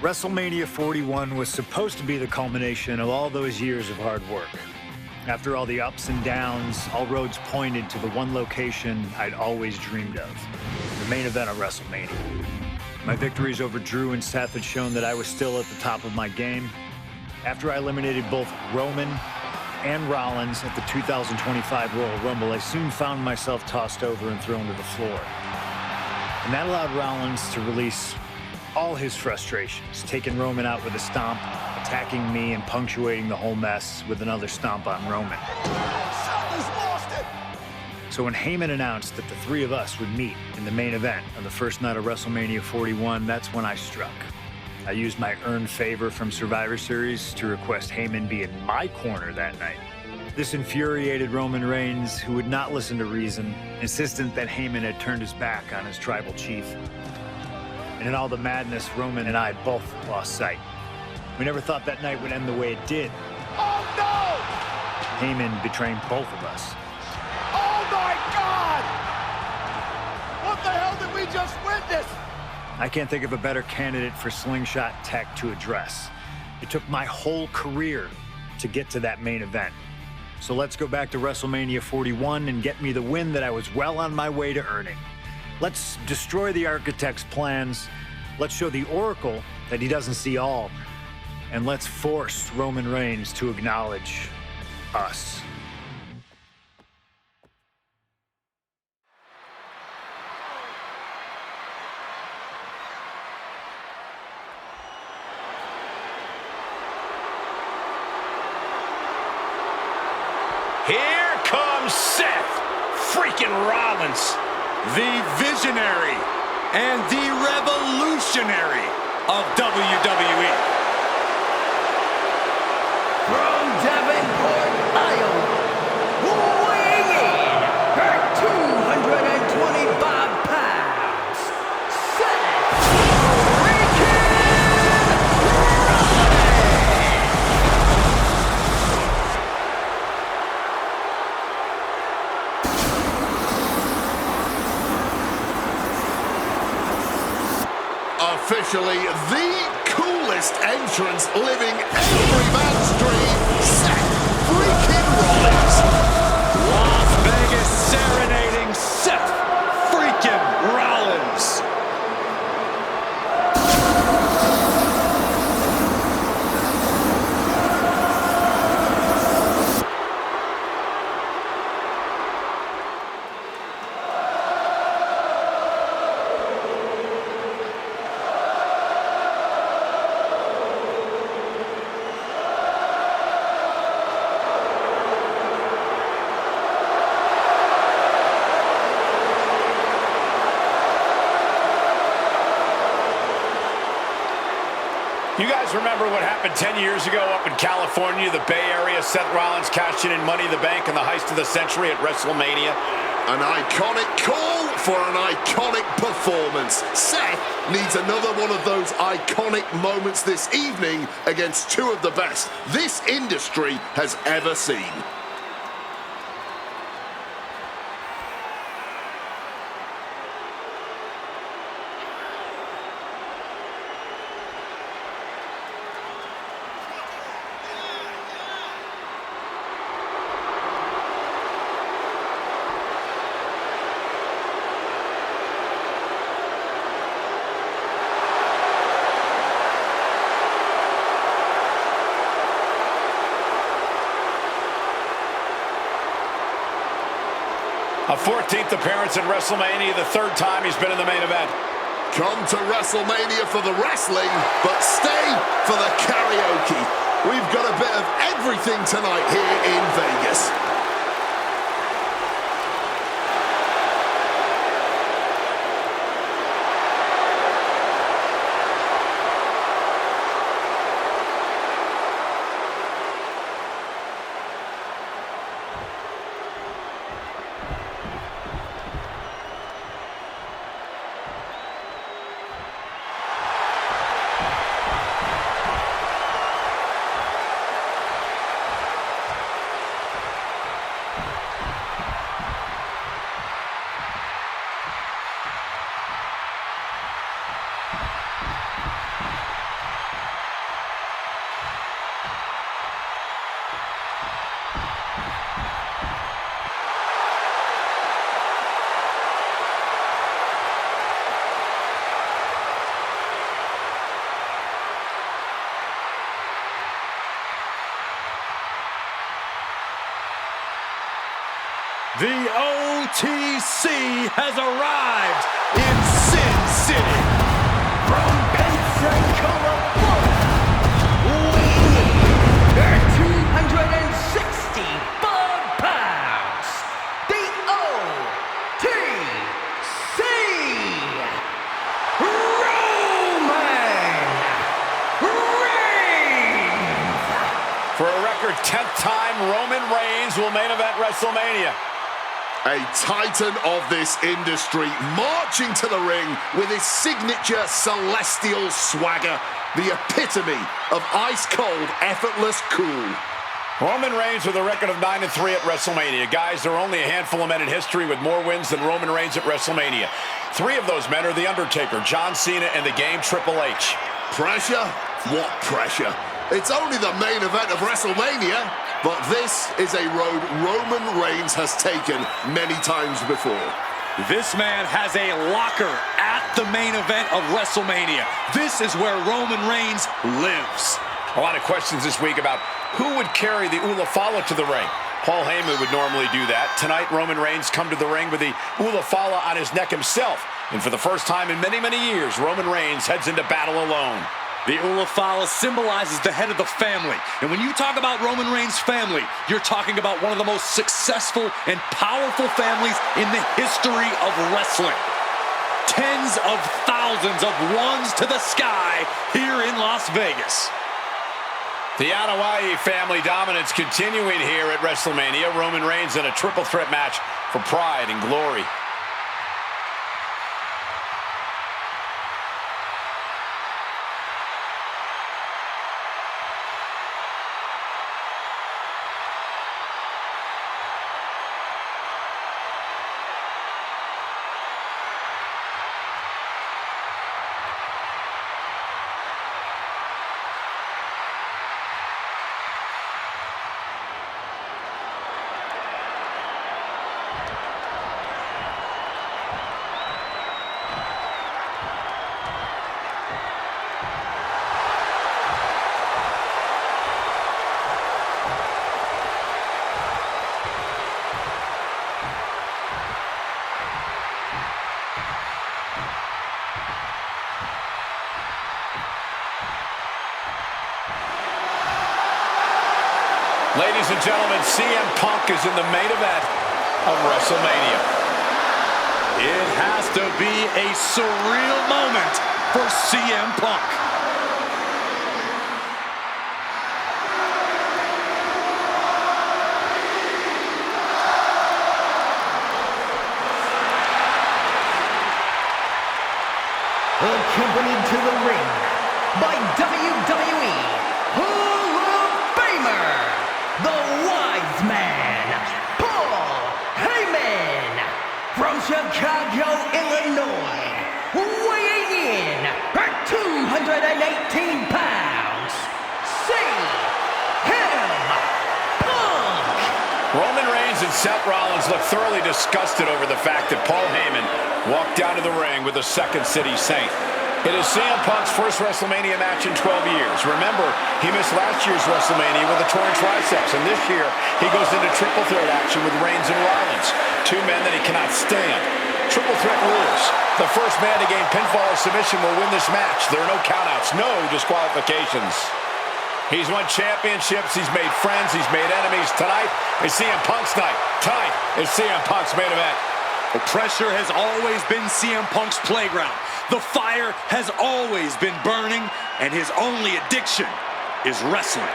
WrestleMania 41 was supposed to be the culmination of all those years of hard work. After all the ups and downs, all roads pointed to the one location I'd always dreamed of, the main event of WrestleMania. My victories over Drew and Seth had shown that I was still at the top of my game. After I eliminated both Roman and Rollins at the 2025 Royal Rumble, I soon found myself tossed over and thrown to the floor. And that allowed Rollins to release all his frustrations, taking Roman out with a stomp, attacking me, and punctuating the whole mess with another stomp on Roman. So when Heyman announced that the three of us would meet in the main event on the first night of WrestleMania 41, that's when I struck. I used my earned favor from Survivor Series to request Heyman be in my corner that night. This infuriated Roman Reigns, who would not listen to reason, insistent that Heyman had turned his back on his tribal chief. And in all the madness, Roman and I both lost sight. We never thought that night would end the way it did. Oh, no! Heyman betraying both of us. Oh, my God! What the hell did we just witness? I can't think of a better candidate for slingshot tech to address. It took my whole career to get to that main event. So let's go back to WrestleMania 41 and get me the win that I was well on my way to earning. Let's destroy the architect's plans. Let's show the Oracle that he doesn't see all. And let's force Roman Reigns to acknowledge us. Here comes Seth freaking Rollins, the visionary and the revolutionary of WWE. From Davenport, Iowa, weighing in at 225 pounds, Seth Officially the coolest entrance living every man's dream, Seth freaking Rollins. Las Vegas serenading Seth freaking Rollins. You guys remember what happened 10 years ago up in California, the Bay Area? Seth Rollins cashing in Money in the Bank in the heist of the century at WrestleMania. An iconic call for an iconic performance. Seth needs another one of those iconic moments this evening against two of the best this industry has ever seen. A 14th appearance in WrestleMania, the third time he's been in the main event. Come to WrestleMania for the wrestling, but stay for the karaoke. We've got a bit of everything tonight here in Vegas. The OTC has arrived in Sin City. From Pensacola, Florida, weighing in at 265 pounds, the OTC, Roman Reigns. For a record 10th time, Roman Reigns will main event WrestleMania. A titan of this industry marching to the ring with his signature celestial swagger, the epitome of ice-cold, effortless cool. Roman Reigns with a record of 9-3 at WrestleMania. Guys, there are only a handful of men in history with more wins than Roman Reigns at WrestleMania. 3 of those men are The Undertaker, John Cena, and the Game Triple H. Pressure? What pressure? It's only the main event of WrestleMania, but this is a road Roman Reigns has taken many times before. This man has a locker at the main event of WrestleMania. This is where Roman Reigns lives. A lot of questions this week about who would carry the Ulafala to the ring. Paul Heyman would normally do that. Tonight, Roman Reigns come to the ring with the Ulafala on his neck himself. And for the first time in many, many years, Roman Reigns heads into battle alone. The Ulafala symbolizes the head of the family. And when you talk about Roman Reigns' family, you're talking about one of the most successful and powerful families in the history of wrestling. Tens of thousands of ones to the sky here in Las Vegas. The Anoa'i family dominance continuing here at WrestleMania. Roman Reigns in a triple threat match for pride and glory. Ladies and gentlemen, CM Punk is in the main event of WrestleMania. It has to be a surreal moment for CM Punk. Accompanied to the ring by WWE Hall of Famer, the Wise Man, Paul Heyman, from Chicago, Illinois, weighing in at 218 pounds, CM Punk. Roman Reigns and Seth Rollins look thoroughly disgusted over the fact that Paul Heyman walked down to the ring with the Second City Saint. It is CM Punk's first WrestleMania match in 12 years. Remember, he missed last year's WrestleMania with a torn triceps, and this year he goes into triple threat action with Reigns and Rollins, 2 men that he cannot stand. Triple threat rules. The first man to gain pinfall or submission will win this match. There are no countouts, no disqualifications. He's won championships, he's made friends, he's made enemies. Tonight is CM Punk's night. Tonight is CM Punk's main event. The pressure has always been CM Punk's playground. The fire has always been burning, and his only addiction is wrestling.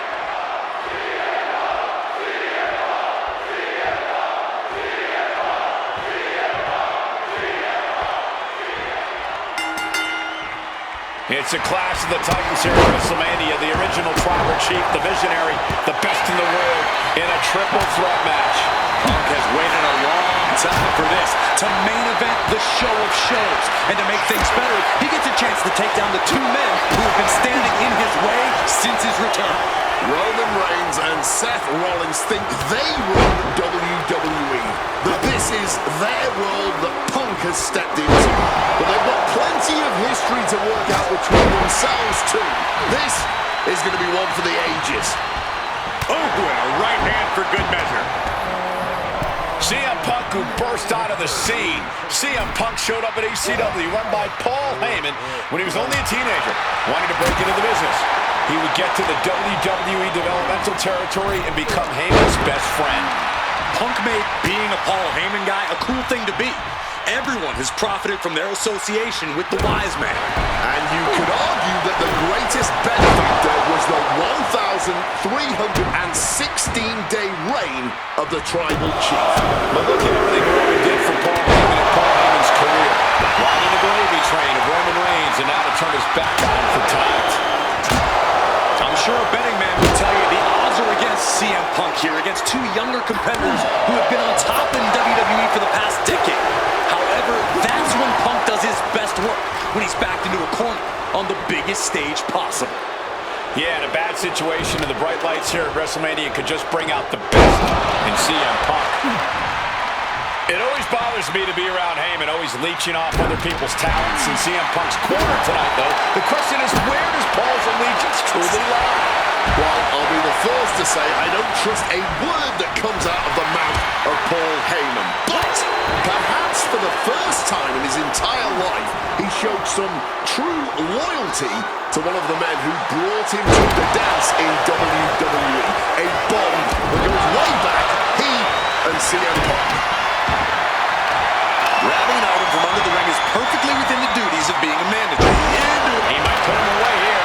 It's a clash of the Titans here at WrestleMania. The original tribal chief, the visionary, the best in the world in a triple threat match. Punk has waited a long time for this, to main event the show of shows. And to make things better, he gets a chance to take down the 2 men who have been standing in his way since his return. Roman Reigns and Seth Rollins think they run WWE, that this is their world that Punk has stepped into. But they've got plenty of history to work out between themselves too. This is going to be one for the ages. Oh, and a right hand for good measure. CM Punk, who burst onto the scene. CM Punk showed up at ECW, run by Paul Heyman, when he was only a teenager, wanting to break into the business. He would get to the WWE developmental territory and become Heyman's best friend. Punk made being a Paul Heyman guy a cool thing to be. Everyone has profited from their association with the Wise Man. And you could argue that the greatest benefactor was the 1,316-day reign of the Tribal Chief. But look at everything Roman did for Paul Heyman and Paul Heyman's career. Riding the gravy train of Roman Reigns, and now to turn his back on him for tonight. I'm sure a betting man would tell you the odds are against CM Punk here, against two younger competitors who have been on top in WWE for the past decade. However, that's when Punk does his best work, when he's backed into a corner on the biggest stage possible. Yeah, in a bad situation, and the bright lights here at WrestleMania could just bring out the best in CM Punk. It always bothers me to be around Heyman, always leeching off other people's talents in CM Punk's corner tonight, though. The question is, where does Paul's allegiance truly lie? Well, I'll be the first to say I don't trust a word that comes out of the mouth of Paul Heyman. But perhaps for the first time in his entire life, he showed some true loyalty to one of the men who brought him to the dance in WWE. A bond that goes way back, he and CM Punk. Grabbing out from under the ring is perfectly within the duties of being a manager. He might put him away here.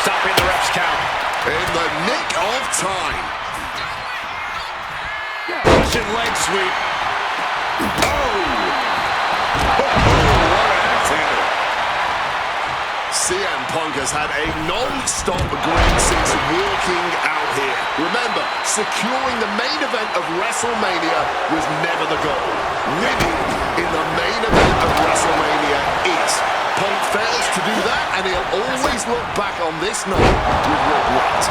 Stopping the ref's count. In the nick of time. Russian leg sweep. Oh! What an axe-handle. CM Punk has had a non-stop grin since walking out here. Remember, securing the main event of WrestleMania was never the goal. Winning in the main event of WrestleMania is. Punk fails to do that, and he'll always look back on this night with regret.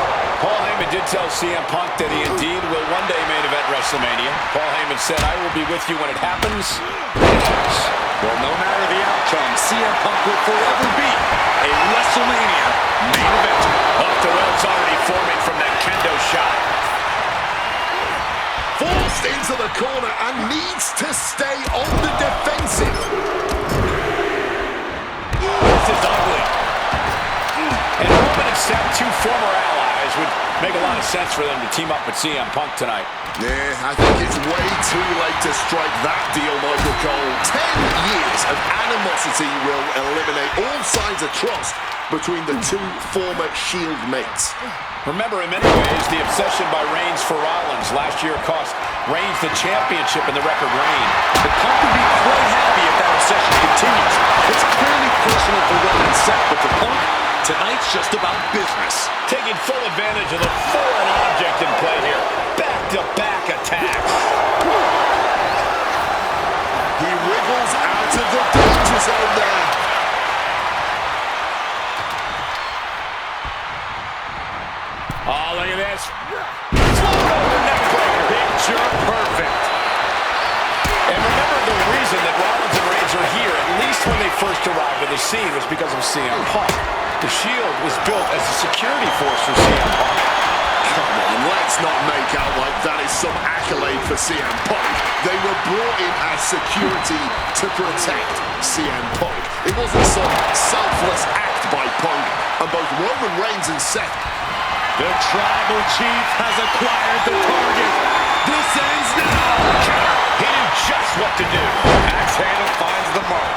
Paul Heyman did tell CM Punk that he indeed will one day main event WrestleMania. Paul Heyman said, "I will be with you when it happens." Yes. Well, no matter the outcome, CM Punk will forever be a WrestleMania main event. Off the ropes already forming from that kendo shot. Forced into the corner and needs to stay on the defensive. This is ugly. And Roman and Seth, two former allies, would make a lot of sense for them to team up with CM Punk tonight. Yeah, I think it's way too late to strike that deal, Michael Cole. 10 years of animosity will eliminate all signs of trust between the two former Shield mates. Remember, in many ways, the obsession by Reigns for Rollins last year cost Reigns the championship in the record reign. The Punk would be quite happy if that obsession continues. It's clearly personal for Roman and Seth, but for Punk, tonight's just about business. Taking full advantage of the foreign object in play here. Back-to-back attacks. He wriggles out of the danger zone there. Oh, look at this. Picture perfect. And remember, the reason that Rollins and Reigns are here, at least when they first arrived at the scene, was because of CM Punk. The Shield was built as a security force for CM Punk. Come on, let's not make out like that is some accolade for CM Punk. They were brought in as security to protect CM Punk. It wasn't some selfless act by Punk, and both Roman Reigns and Seth. The Tribal Chief has acquired the target. This ends now. He knew just what to do. Axe handle finds the mark.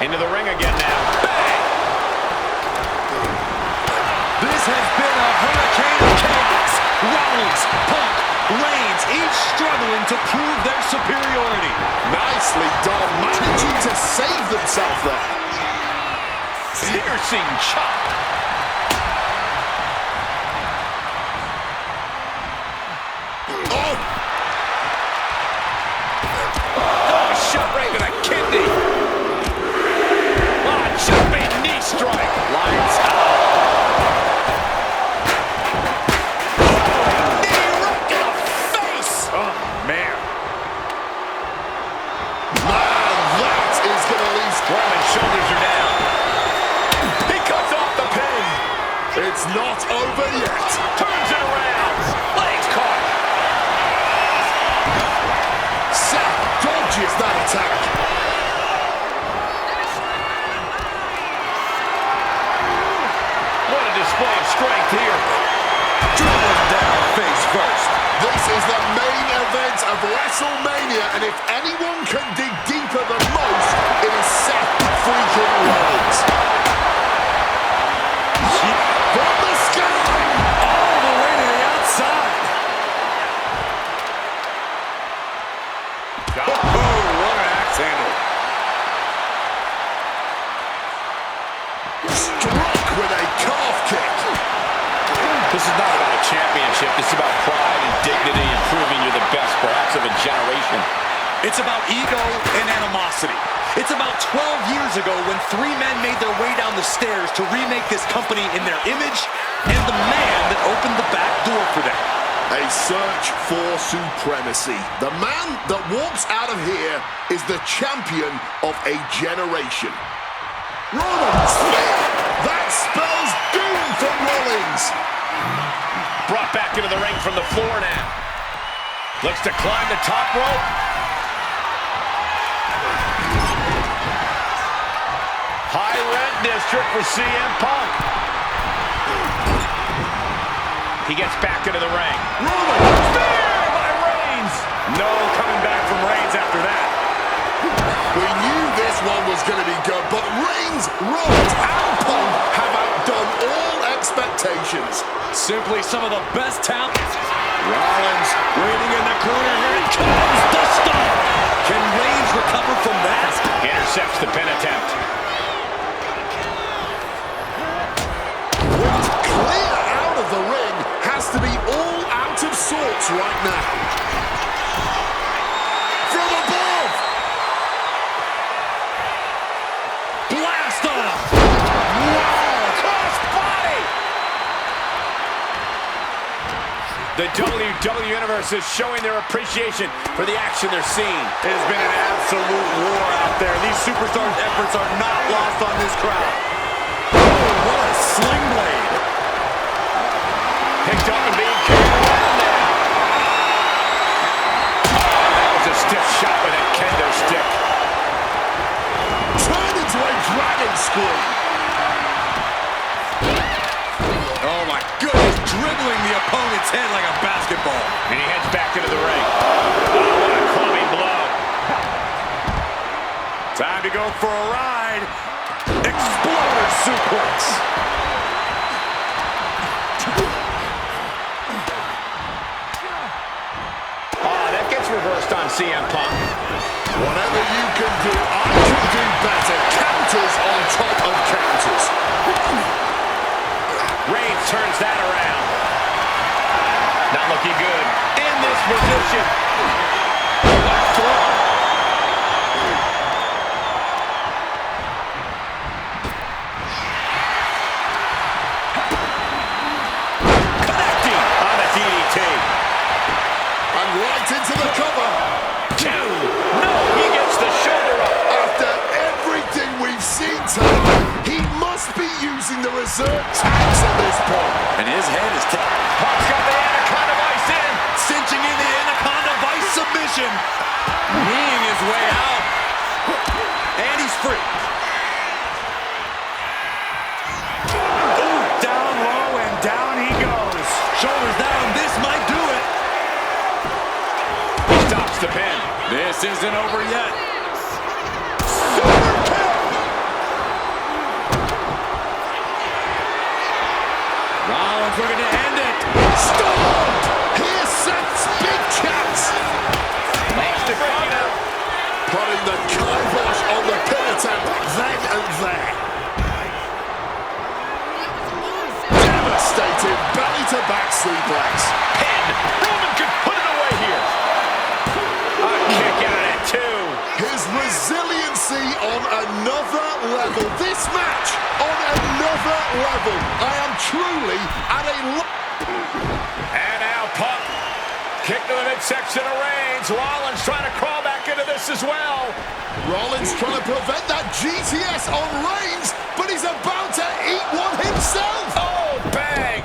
Into the ring again now. Bang! This has been a hurricane of chaos. Rollins, Punk, Reigns, each struggling to prove their superiority. Nicely done, managing to save themselves there. Piercing chop. Oh! Oh, shot right to the kidney. Oh, jumping knee strike. Lights out. Knee right to the face. Oh, man. Man, that is going to leave. Roman's shoulders are down. over yet. Turns it around. Legs caught. Seth dodges that attack. What a display of strength here. Driven down face first. This is the main event of WrestleMania, and if anyone can dig deeper than most, it is Seth freaking Rollins. From the sky! All the way to the outside. Oh, what an axe handle. Struck with a calf kick. This is not about a championship. This is about pride and dignity and proving you're the best, perhaps of a generation. It's about ego and animosity. It's about 12 years ago when three men made their way down the stairs to remake this company in their image and the man that opened the back door for them. A search for supremacy. The man that walks out of here is the champion of a generation. Rollins! That spells doom for Rollins! Brought back into the ring from the floor now. Looks to climb the top rope. High red district for CM Punk. He gets back into the ring. Rollins! Spear by Reigns. No coming back from Reigns after that. We knew this one was going to be good, but Reigns, Rollins, and Punk have outdone all expectations. Simply some of the best talent. Rollins waiting in the corner. Here it comes. The stomp. Can Reigns recover from that? Intercepts the pin attempt. What's clear out of the ring has to be all out of sorts right now. From above! Blast off. Wow! Cross body! The WWE Universe is showing their appreciation for the action they're seeing. It has been an absolute war out there. These superstars' efforts are not lost on this crowd. Oh, what a sling blade. Picked up and being carried around now. Oh, that was a stiff shot with a kendo stick. Turned into a dragon scream. Oh my goodness, dribbling the opponent's head like a basketball. And he heads back into the ring. Oh, what a clubbing blow. Time to go for a ride. Exploder suplex. Oh, that gets reversed on CM Punk. Whatever you can do, I can do better. Counters on top of counters. Reigns turns that around. Not looking good in this position. Left throw. Connecting on the DDT. And right into the cover. Two. No, he gets the shoulder up. After everything we've seen tonight, he must be using the reserve tags at this point. And his head is Punk's got the Anaconda Vice in. cinching in the Anaconda Vice submission. Kneeing his way out. And he's free. Ooh, down low and down he goes. Shoulders down, this might do it. He stops the pin. This isn't over yet. Super kick. Rollins looking to end it. Stop! Here's Seth's big chance. Makes the break up. Putting the kibosh on the pin attempt then and there. Devastating belly-to-back suplex. Pin. Roman could put it away here. A kick out at two. His resiliency on another level. This match on another level. I am truly at a... And now Punk. Kick to the midsection of Reigns. Rollins trying to crawl back into this as well. Rollins trying to prevent that GTS on Reigns, but he's about to eat one himself. Oh, bang.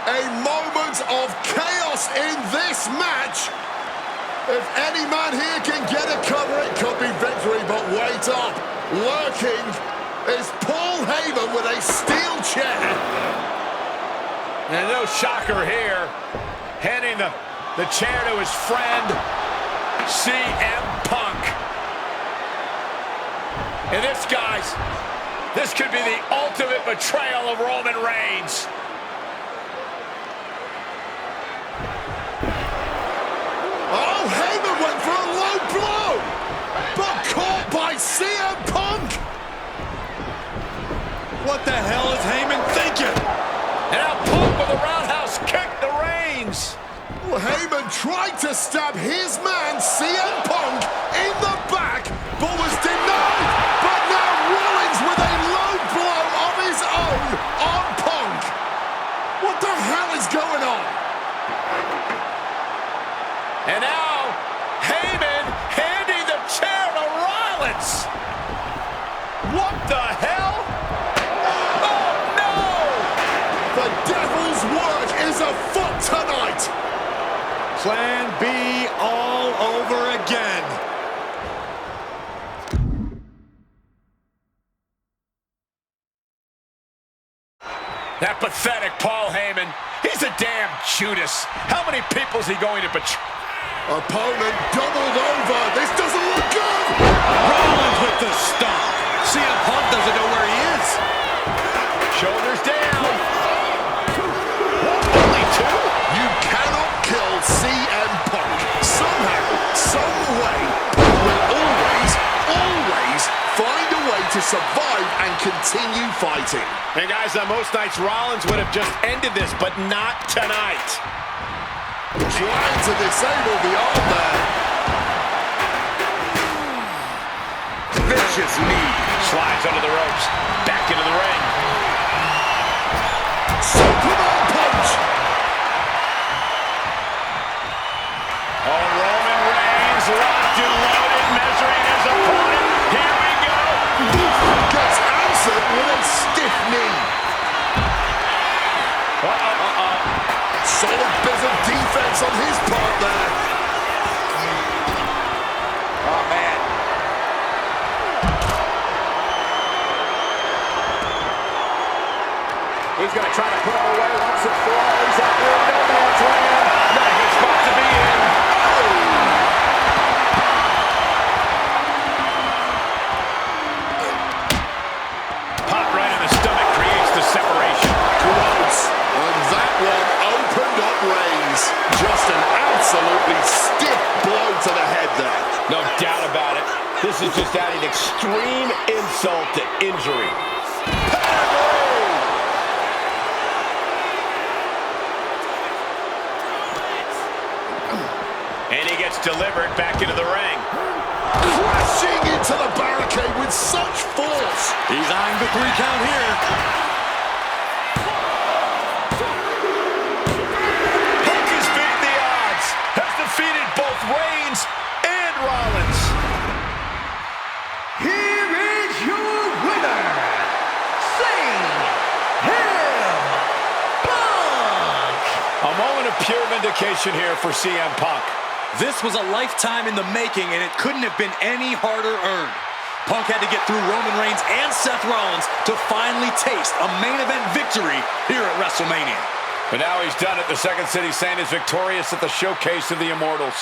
A moment of chaos in this match. If any man here can get a cover, it could be victory, but wait up. Lurking is Paul Heyman with a steel chair. And no shocker here. Handing the chair to his friend, CM Punk. And this, guys, this could be the ultimate betrayal of Roman Reigns. Oh, Heyman went for a low blow, but caught by CM Punk. What the hell is Heyman thinking? And now Punk with a roundhouse kick to Reigns. Well, Heyman tried to stab his man, CM Punk, in the back, but was denied. But now Rollins with a low blow of his own on Punk. What the hell is going on? And now, Heyman handing the chair to Rollins. What the hell? Oh, no! The devil's work is afoot tonight. Plan B all over again. That pathetic Paul Heyman. He's a damn Judas. How many people is he going to betray? Opponent doubled over. This doesn't look good. Rollins with the stomp. CM Punk doesn't know where he is. Shoulders down. Only two? You cannot kill CM Punk. Somehow, some way, Punk will always find a way to survive and continue fighting. And guys, on most nights, Rollins would have just ended this, but not tonight. Trying to disable the arm there. Vicious knee. Slides under the ropes. Back into the ring. Superman punch. Oh, Roman Reigns locked and loaded, measuring his opponent. Here we go. Gets answered with a stiff knee. Solid bit of defense on his part there. Oh, man. He's going to try to put him away once and for all. He's out there in no man's land. Not a good spot to be in. Pop right in the stomach creates the separation. Close. And that one opened up Reigns. Just an absolutely stiff blow to the head there. No doubt about it. This is just adding extreme insult to injury. And he gets delivered back into the ring. Crashing into the barricade with such force. He's eyeing the 3 count here. Punk has beaten the odds. Has defeated both Reigns and Rollins. Here is your winner, Punk! A moment of pure vindication here for CM Punk. This was a lifetime in the making, and it couldn't have been any harder earned. Punk had to get through Roman Reigns and Seth Rollins to finally taste a main event victory here at WrestleMania. But now he's done it. The Second City Saint is victorious at the Showcase of the Immortals.